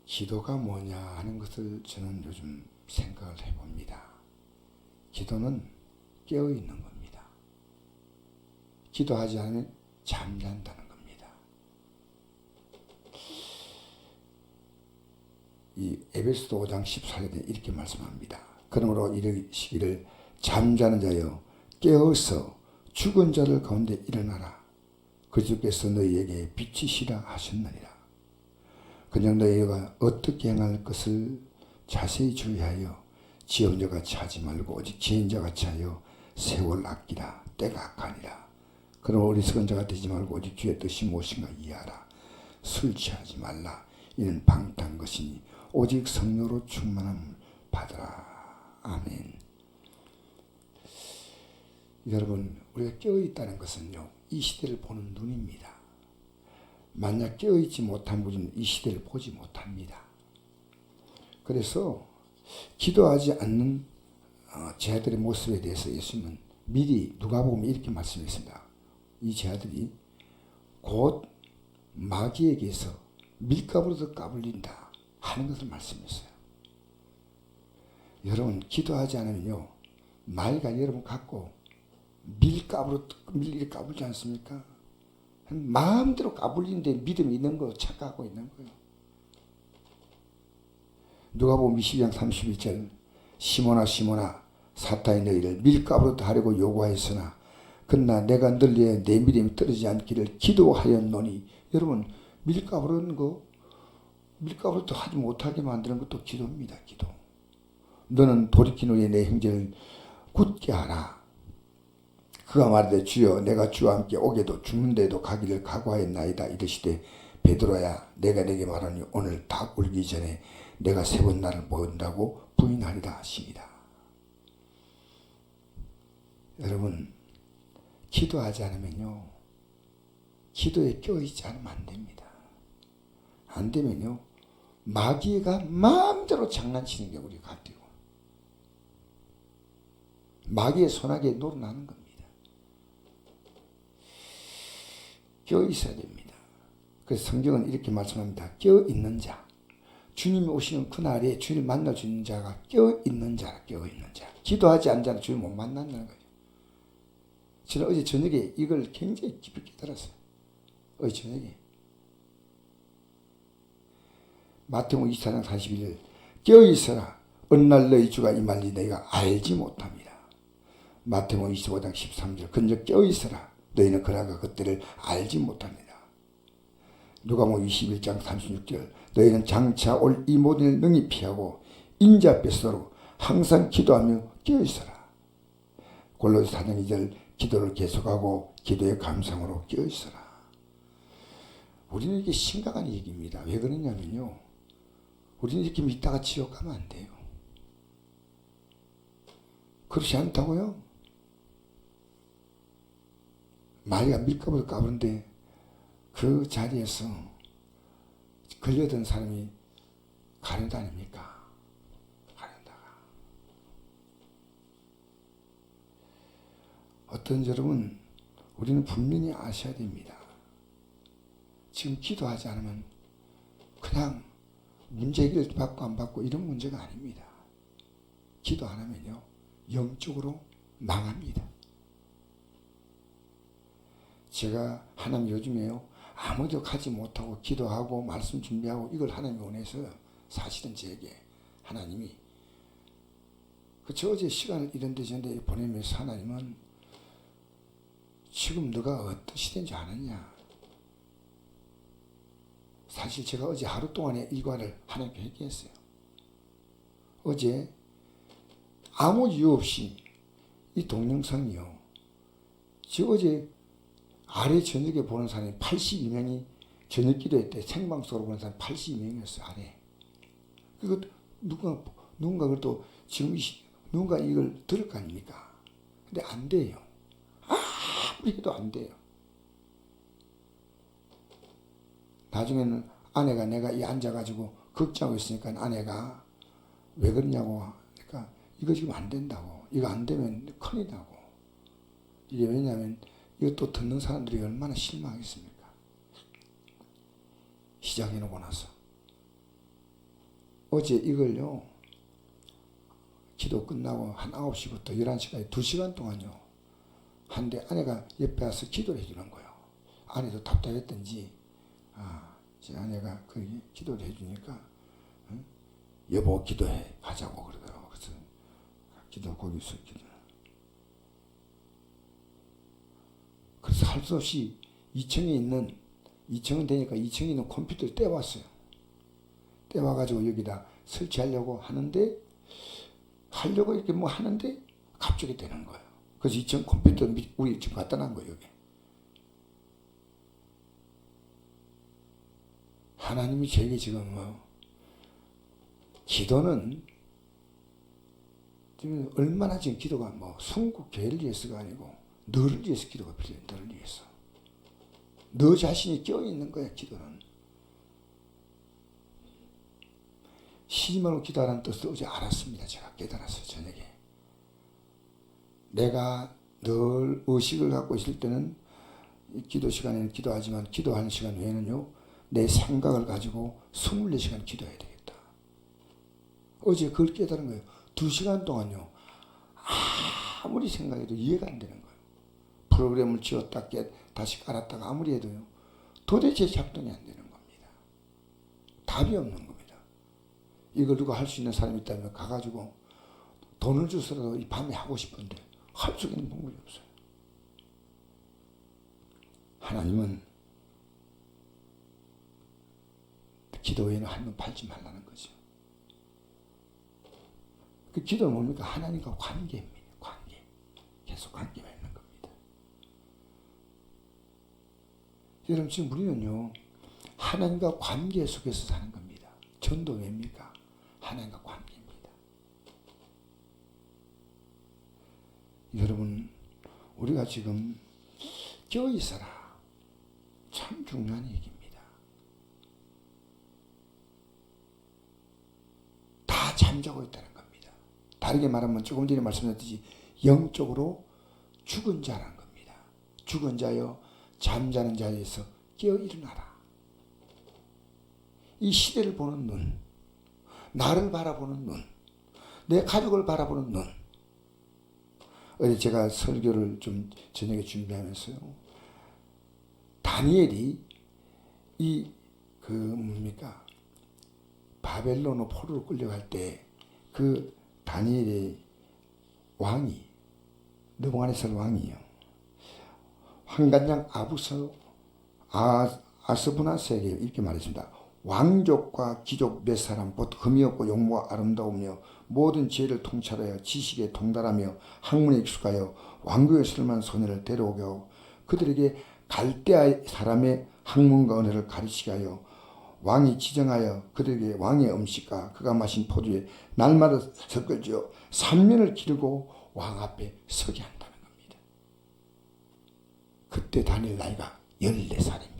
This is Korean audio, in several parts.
기도가 뭐냐 하는 것을 저는 요즘 생각을 해봅니다. 기도는 깨어있는 겁니다. 기도하지 않으면 잠잔다는 겁니다. 이 에베소서 5장 14절에 이렇게 말씀합니다. 그러므로 이르시기를 잠자는 자여 깨어서 죽은 자들 가운데 일어나라. 그 주께서 너희에게 빛이시라 하셨느니라. 그냥 너희가 어떻게 행할 것을 자세히 주의하여 지연자같이 하지 말고 오직 지혜인자같이 하여 세월 아끼라. 때가 악하니라. 그러므로 어리석은 자가 되지 말고 오직 주의 뜻이 무엇인가 이해하라. 술 취하지 말라. 이는 방탕한 것이니 오직 성령으로 충만함을 받으라. 아멘. 여러분, 우리가 깨어있다는 것은요, 이 시대를 보는 눈입니다. 만약 깨어있지 못한 분은 이 시대를 보지 못합니다. 그래서 기도하지 않는 제자들의 모습에 대해서 예수님은 미리 누가복음에 이렇게 말씀했습니다. 이 제자들이 곧 마귀에게서 밀가루로 까불린다 하는 것을 말씀했어요. 여러분, 기도하지 않으면요, 마귀가 여러분 갖고 밀가루를 까불지 않습니까? 마음대로 까불리는데 믿음이 있는 거 착각하고 있는 거예요. 누가복음 22장 31절 시몬아 시몬아 사탄이 너희를 밀가루로 하려고 요구하였으나 그러나 내가 너희의 내 믿음이 떨어지지 않기를 기도하였노니. 여러분, 밀가루도 하지 못하게 만드는 것도 기도입니다. 기도. 너는 돌이킨 후에 내 형제를 굳게 하라. 그가 말하되 주여 내가 주와 함께 오게도 죽는 데도 가기를 각오하였나이다. 이르시되 베드로야 내가 내게 말하니 오늘 닭 울기 전에 내가 세 번 나를 모른다고 부인하리라 하십니다. 여러분, 기도하지 않으면요, 기도에 껴있지 않으면 안 됩니다. 안 되면요, 마귀가 마음대로 장난치는 게 우리가 같아요. 마귀의 손아귀에 놀아나는 겁니다. 껴있어야 됩니다. 그래서 성경은 이렇게 말씀합니다. 껴있는 자. 주님이 오시는 그날에 주님을 만날 수 있는 자가 껴있는 자라. 껴있는 자. 기도하지 않는 자는 주님을 못 만난다는 거예요. 저는 어제 저녁에 이걸 굉장히 깊이 깨달았어요. 어제 저녁에. 마태복음 24장 41절 껴있어라. 어느 날 너희 주가 임할지 너희가 알지 못합니다. 마태복음 25장 13절 근저 껴있어라. 너희는 그날과 그때를 알지 못합니다. 누가복음 21장 36절 너희는 장차 올 이 모든 일을 능히 피하고 인자 앞에서도 항상 기도하며 깨어있어라. 골로새 4장 2절 기도를 계속하고 기도의 감상으로 깨어있어라. 우리는 이게 심각한 얘기입니다. 왜 그러냐면요, 우리는 이렇게 믿다가 지옥 가면 안 돼요. 그렇지 않다고요? 마귀가 밀가루를 까부는데 그 자리에서 걸려든 사람이 가련다 아닙니까? 가련다가. 어떤 여러분, 우리는 분명히 아셔야 됩니다. 지금 기도하지 않으면 그냥 문제 해결 받고 안 받고 이런 문제가 아닙니다. 기도 안 하면요, 영적으로 망합니다. 제가 하나님 요즘에요, 아무도 가지 못하고 기도하고 말씀 준비하고 이걸 하나님이 원해서 사실은 제게 하나님이 저 어제 시간을 이런 데 저런 데 보내면서 하나님은 지금 너가 어떤 시대인지 아느냐. 사실 제가 어제 하루 동안의 일과를 하나님께 얘기했어요. 어제 아무 이유 없이 이 동영상이요, 저 어제 아래 저녁에 보는 사람이 82명이 저녁 기도했대. 생방송으로 보는 사람이 82명이었어요. 아래. 그거 누군가 그래도 지금 누군가 이걸 들을 거 아닙니까? 근데 안 돼요. 아무리 해도 안 돼요. 나중에는 아내가 내가 이 앉아가지고 걱정하고 있으니까 아내가 왜 그러냐고. 그러니까 이거 지금 안 된다고. 이거 안 되면 큰일이라고. 이게 왜냐하면 이것도 듣는 사람들이 얼마나 실망하겠습니까? 시작해놓고 나서. 어제 이걸요, 기도 끝나고 한 9시부터 11시까지 2시간 동안요, 한데 아내가 옆에 와서 기도를 해주는 거예요. 아내도 답답했던지, 제 아내가 그 기도를 해주니까, 응? 여보 기도해 하자고 그러더라고. 그래서 거기서 기도. 그래서 할 수 없이 2층은 되니까 2층에 있는 컴퓨터를 떼왔어요. 떼와가지고 여기다 설치하려고 하는데, 이렇게 뭐 하는데 갑자기 되는 거예요. 그래서 2층 컴퓨터 우리 지금 갖다 놓은 거예요, 여기. 하나님이 저에게 지금 기도는 지금 얼마나 지금 기도가 성국 교회를 위해서가 아니고 너를 위해서 기도가 필요해. 너를 위해서. 너 자신이 껴있는 거야, 기도는. 쉬지 말고 기도하라는 뜻을 어제 알았습니다. 제가 깨달았어요, 저녁에. 내가 늘 의식을 갖고 있을 때는 기도 시간에는 기도하지만 기도하는 시간 외에는요, 내 생각을 가지고 24시간 기도해야 되겠다. 어제 그걸 깨달은 거예요. 2시간 동안요, 아무리 생각해도 이해가 안 되는 거예요. 프로그램을 지웠다 다시 깔았다가 아무리 해도요, 도대체 작동이 안 되는 겁니다. 답이 없는 겁니다. 이걸 누가 할 수 있는 사람이 있다면 가가지고 돈을 주서라도 이 밤에 하고 싶은데 할 수 있는 방법이 없어요. 하나님은 기도에는 한눈 팔지 말라는 거죠. 그 기도는 뭡니까? 하나님과 관계입니다. 관계. 계속 관계가 있는 겁니다. 여러분, 지금 우리는요, 하나님과 관계 속에서 사는 겁니다. 전도 왜입니까? 하나님과 관계입니다. 여러분, 우리가 지금 껴있어라. 참 중요한 얘기입니다. 다 잠자고 있다는 겁니다. 다르게 말하면 조금 전에 말씀드렸듯이 영적으로 죽은 자라는 겁니다. 죽은 자여 잠자는 자에서 깨어 일어나라. 이 시대를 보는 눈, 나를 바라보는 눈, 내 가족을 바라보는 눈. 어제 제가 설교를 좀 저녁에 준비하면서요, 다니엘이 바벨론 포로로 끌려갈 때 그 다니엘의 왕이, 느부갓네살 왕이요, 환관장 아스부나스에게 이렇게 말했습니다. 왕족과 귀족 몇 사람 곧 흠이 없고 용모가 아름다우며 모든 지혜를 통찰하여 지식에 통달하며 학문에 익숙하여 왕국에 쓸만한 소녀를 데려오게 하고 그들에게 갈대아 사람의 학문과 언어를 가르치게 하여 왕이 지정하여 그들에게 왕의 음식과 그가 마신 포도에 날마다 섞어지어 3년을 기르고 왕 앞에 서게 한다는 겁니다. 그때 다니엘 나이가 14살입니다.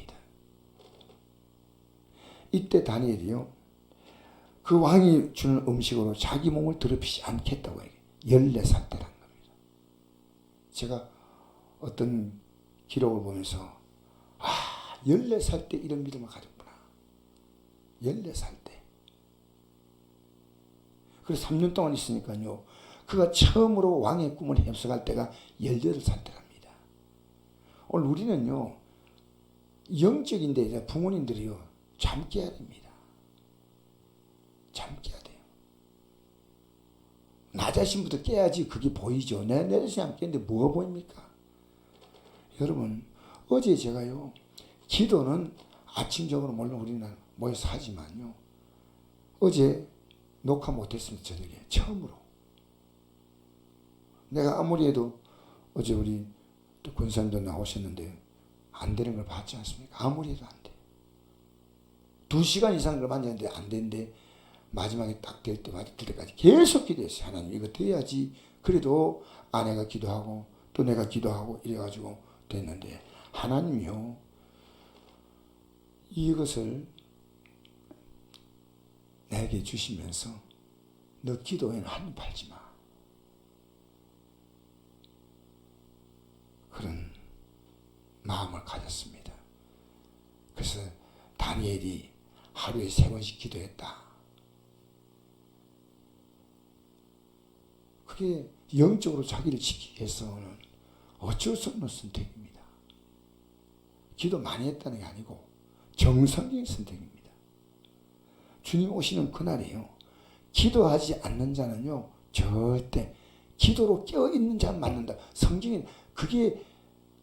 이때 다니엘이요, 그 왕이 주는 음식으로 자기 몸을 더럽히지 않겠다고 해요. 14살 때란 겁니다. 제가 어떤 기록을 보면서 14살 때 이런 믿음을 가졌구나. 14살 때. 그래서 3년 동안 있으니까요, 그가 처음으로 왕의 꿈을 해석할 때가 18살 때랍니다. 오늘 우리는요, 영적인데 부모님들이요, 잠 깨야 됩니다. 잠 깨야 돼요. 나 자신부터 깨야지 그게 보이죠. 내 자신이 안 깨는데 뭐가 보입니까? 여러분, 어제 제가요, 기도는 아침적으로 물론 우리는 모여서 하지만요, 어제 녹화 못했습니다. 저녁에 처음으로. 내가 아무리 해도 어제 우리 또 권사님도 나오셨는데 안 되는 걸 봤지 않습니까? 아무리 해도 안 돼. 2시간 이상 걸 만졌는데 안 되는데 마지막에 딱 될 때까지 계속 기도했어요. 하나님 이거 돼야지. 그래도 아내가 기도하고 또 내가 기도하고 이래가지고 됐는데, 하나님이요, 이것을 내게 주시면서 너 기도에는 한눈 팔지 마. 그런 마음을 가졌습니다. 그래서 다니엘이 하루에 3번씩 기도했다. 그게 영적으로 자기를 지키기 위해서는 어쩔 수 없는 선택입니다. 기도 많이 했다는 게 아니고 정상적인 선택입니다. 주님 오시는 그날이에요. 기도하지 않는 자는요, 절대 기도로 깨어있는 자만 만난다. 성경에 그게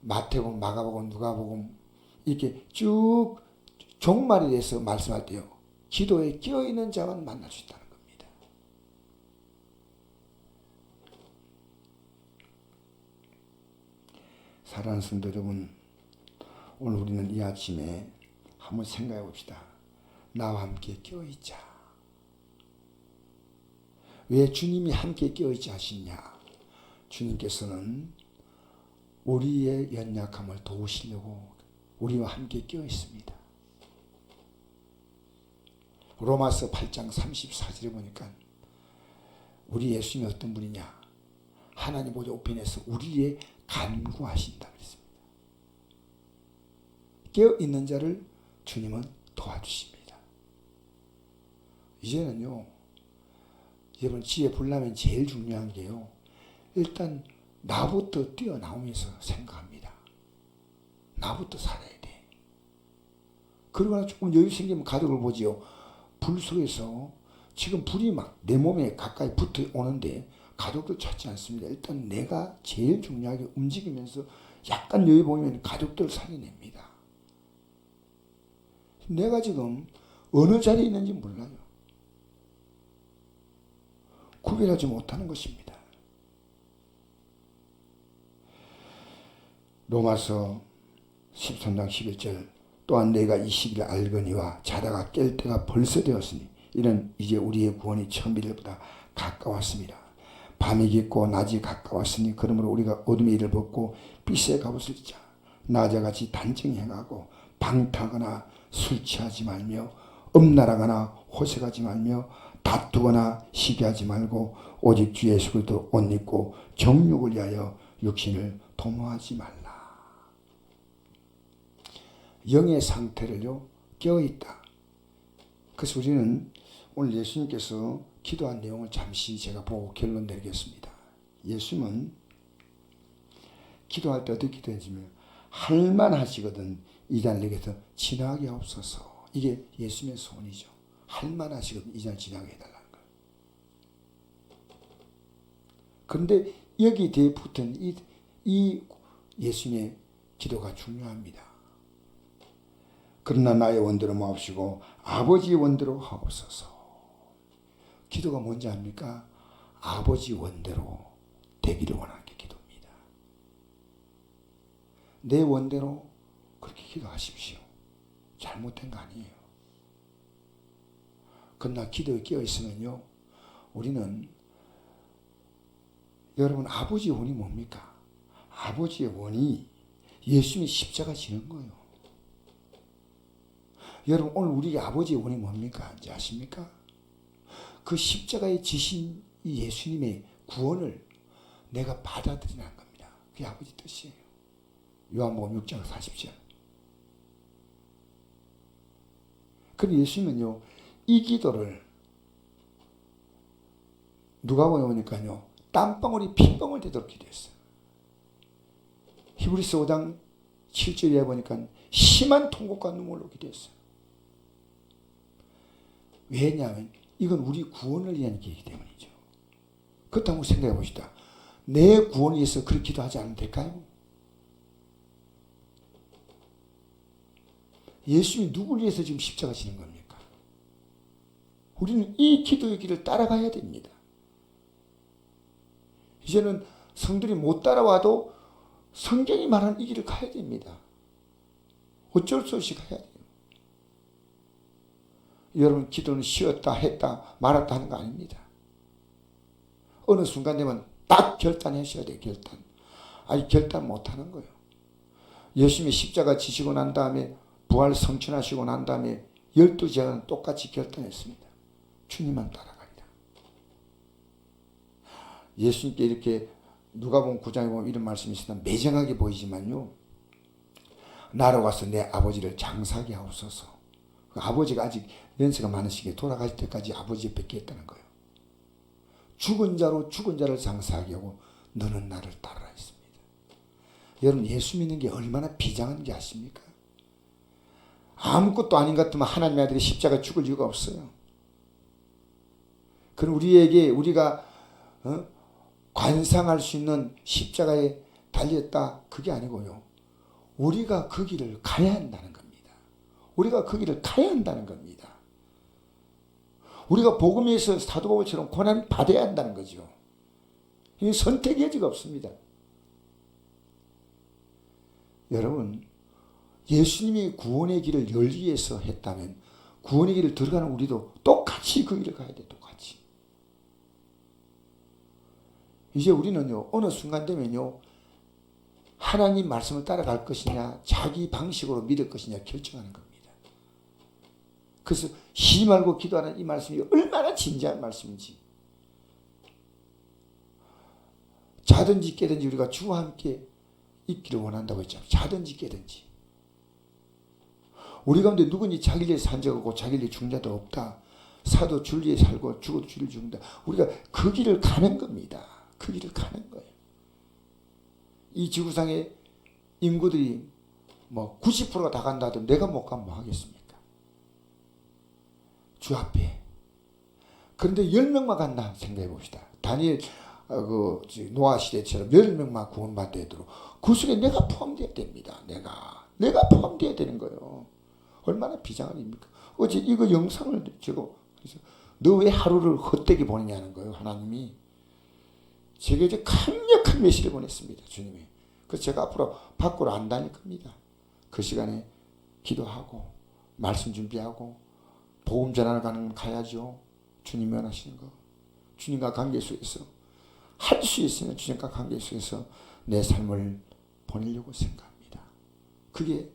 마태복음, 마가복음, 누가복음 이렇게 쭉 종말에 대해서 말씀할 때요, 기도에 깨어있는 자만 만날 수 있다는 겁니다. 사랑하는 성도 여러분, 오늘 우리는 이 아침에 한번 생각해 봅시다. 나와 함께 깨어있자. 왜 주님이 함께 깨어있자 하시냐? 주님께서는 우리의 연약함을 도우시려고 우리와 함께 깨어있습니다. 로마서 8장 34절에 보니까 우리 예수님이 어떤 분이냐? 하나님 보좌 우편에서 우리의 간구하신다 그랬습니다. 깨어있는 자를 주님은 도와주십니다. 이제는요, 여러분 지혜 불나면 제일 중요한 게요, 일단 나부터 뛰어나오면서 생각합니다. 나부터 살아야 돼. 그러거나 조금 여유 생기면 가족을 보지요. 불 속에서 지금 불이 막 내 몸에 가까이 붙어 오는데 가족들 찾지 않습니다. 일단 내가 제일 중요하게 움직이면서 약간 여유 보이면 가족들을 살려냅니다. 내가 지금 어느 자리에 있는지 몰라요. 구별하지 못하는 것입니다. 로마서 13장 11절, 또한 내가 이 시기를 알거니와 자다가 깰 때가 벌써 되었으니 이는 이제 우리의 구원이 천비들보다 가까웠습니다. 밤이 깊고 낮이 가까웠으니 그러므로 우리가 어둠의 일을 벗고 빛의 갑옷을 자 낮아같이 단정히 행하고 방탕하거나 술 취하지 말며 음란하거나 호색하지 말며 다투거나 시기하지 말고 오직 주 예수 그리스도 옷 입고 정욕을 위하여 육신을 도모하지 말라. 영의 상태를요, 깨어있다. 그래서 우리는 오늘 예수님께서 기도한 내용을 잠시 제가 보고 결론 내리겠습니다. 예수님은 기도할 때 어떻게 기도했냐면 할만하시거든 이 잔을 내게서 지나게 하옵소서. 이게 예수님의 소원이죠. 할만하시거든 이 잔을 지나게 해달라는 거예요. 그런데 여기 뒤에 붙은 이 예수님의 기도가 중요합니다. 그러나 나의 원대로 마옵시고 아버지의 원대로 하옵소서. 기도가 뭔지 압니까? 아버지 원대로 되기를 원하는 게 기도입니다. 내 원대로 그렇게 기도하십시오. 잘못된 거 아니에요. 그러나 기도에 깨어있으면요, 우리는, 여러분 아버지의 원이 뭡니까? 아버지의 원이 예수님이 십자가 지는 거예요. 여러분 오늘 우리 아버지의 원이 뭡니까? 이제 아십니까? 그 십자가에 지신 이 예수님의 구원을 내가 받아들이라는 겁니다. 그게 아버지 뜻이에요. 요한복음 6장 40절. 그럼 예수님은요, 이 기도를 누가 보니까요, 땀방울이 핏방울 되도록 기도했어요. 히브리서 5장 7절에 보니까 심한 통곡과 눈물로 기도했어요. 왜냐하면 이건 우리 구원을 위한 기도이기 때문이죠. 그렇다고 생각해 봅시다. 내 구원을 위해서 그렇게 기도하지 않으면 될까요? 예수님이 누구를 위해서 지금 십자가 지는 겁니까? 우리는 이 기도의 길을 따라가야 됩니다. 이제는 성들이 못 따라와도 성경이 말하는 이 길을 가야 됩니다. 어쩔 수 없이 가야 돼요. 여러분 기도는 쉬었다 했다 말았다 하는 거 아닙니다. 어느 순간 되면 딱 결단하셔야 돼요. 결단. 아니 결단 못하는 거예요. 예수님이 십자가 지시고 난 다음에 부활 성취하시고 난 다음에 12제자는 똑같이 결단했습니다. 주님만 따라가리라. 예수님께 이렇게 누가복음 9장에 보면 이런 말씀이 있으나 매정하게 보이지만요, 나로 가서 내 아버지를 장사하게 하옵소서. 아버지가 아직 연세가 많으시기에 돌아가실 때까지 아버지 뵙게 했다는 거예요. 죽은 자로 죽은 자를 장사하게 하고 너는 나를 따르라 했습니다. 여러분, 예수 믿는 게 얼마나 비장한 게 아십니까? 아무것도 아닌 것 같으면 하나님의 아들이 십자가 죽을 이유가 없어요. 그럼 우리에게 우리가 관상할 수 있는 십자가에 달렸다, 그게 아니고요. 우리가 그 길을 가야 한다는 겁니다. 우리가 그 길을 가야 한다는 겁니다. 우리가 복음에서 사도 바울처럼 고난 받아야 한다는 거죠. 이 선택의 여지가 없습니다. 여러분, 예수님이 구원의 길을 열기 위해서 했다면 구원의 길을 들어가는 우리도 똑같이 그 길을 가야 돼. 똑같이. 이제 우리는요, 어느 순간 되면요, 하나님 말씀을 따라갈 것이냐 자기 방식으로 믿을 것이냐 결정하는 겁니다. 그래서 쉬지 말고 기도하는 이 말씀이 얼마나 진지한 말씀인지. 자든지 깨든지 우리가 주와 함께 있기를 원한다고 했잖아요. 자든지 깨든지. 우리 가운데 누구니 자기를 산 적 없고 자기를 죽은 자도 없다. 사도 줄리에 살고 죽어도 줄리에 죽는다. 우리가 그 길을 가는 겁니다. 그 길을 가는 거예요. 이 지구상의 인구들이 뭐 90%가 다 간다 하더라도 내가 못 가면 뭐 하겠습니까? 주 앞에. 그런데 10명만 간다 생각해 봅시다. 다니엘 노아 시대처럼 10명만 구원받도록 그 속에 내가 포함되어야 됩니다. 내가 포함되어야 되는 거예요. 얼마나 비장한 일입니까? 어제 이거 영상을 제가 너 왜 하루를 헛되게 보내냐는 거예요. 하나님이. 제게 이제 강력한 메시지를 보냈습니다. 주님이. 그래서 제가 앞으로 밖으로 안 다닐 겁니다. 그 시간에 기도하고 말씀 준비하고 복음 전하러 가는 건 가야죠. 주님이 원하시는 거. 주님과 관계 속에서 할 수 있으면 주님과 관계 속에서 내 삶을 보내려고 생각합니다. 그게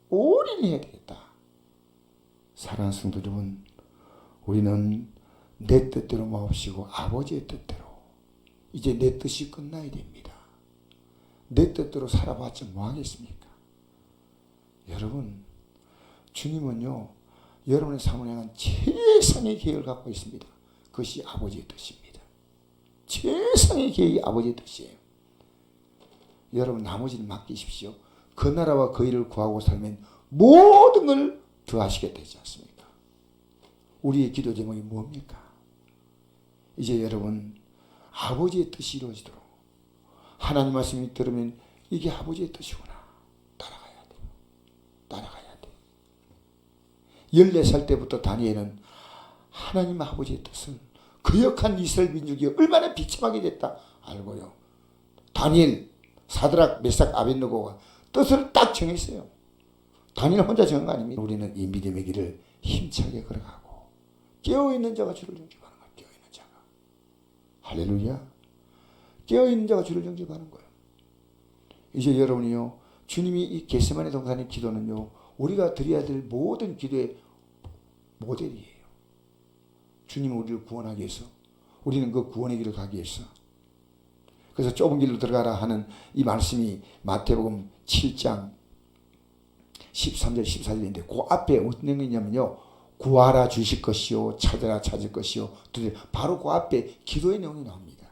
올인해야 되겠다. 사랑하는 성도 여러분, 우리는 내 뜻대로 마옵시고 아버지의 뜻대로. 이제 내 뜻이 끝나야 됩니다. 내 뜻대로 살아봤자 뭐 하겠습니까? 여러분, 주님은요, 여러분의 삶을 향한 최상의 계획을 갖고 있습니다. 그것이 아버지의 뜻입니다. 최상의 계획이 아버지의 뜻이에요. 여러분, 나머지는 맡기십시오. 그 나라와 그 일을 구하고 살면 모든 걸 더하시게 되지 않습니까? 우리의 기도 제목이 뭡니까? 이제 여러분, 아버지의 뜻이 이루어지도록 하나님 말씀이 들으면 이게 아버지의 뜻이구나. 따라가야 돼요. 따라가야 돼. 14살 때부터 다니엘은 하나님 아버지의 뜻을 거역한 이스라엘 민족이 얼마나 비참하게 됐다 알고요. 다니엘, 사드락, 메삭, 아벳느고가 뜻을 딱 정했어요. 다니엘 혼자 정한 거 아닙니다. 우리는 이 믿음의 길을 힘차게 걸어가고 깨어있는 자가 주를 영접하는 거예요. 깨어있는 자가. 할렐루야. 깨어있는 자가 주를 영접하는 거예요. 이제 여러분이요, 주님이 이 겟세마네 동산의 기도는요, 우리가 드려야 될 모든 기도의 모델이에요. 주님은 우리를 구원하기 위해서, 우리는 그 구원의 길을 가기 위해서. 그래서 좁은 길로 들어가라 하는 이 말씀이 마태복음 7장 13절 14절인데 그 앞에 어떤 내용이냐면요, 구하라 주실 것이요 찾아라 찾을 것이요 바로 그 앞에 기도의 내용이 나옵니다.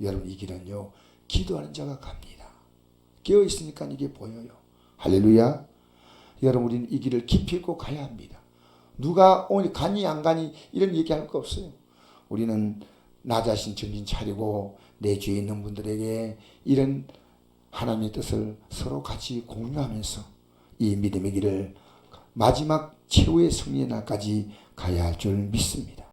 여러분, 이 길은요, 기도하는 자가 갑니다. 깨어있으니까 이게 보여요. 할렐루야. 여러분, 우리는 이 길을 깊이 있고 가야 합니다. 누가 오늘 가니 안 가니 이런 얘기할 거 없어요. 우리는 나 자신 정신 차리고 내 주위에 있는 분들에게 이런 하나님의 뜻을 서로 같이 공유하면서 이 믿음의 길을 마지막 최후의 승리의 날까지 가야 할 줄 믿습니다.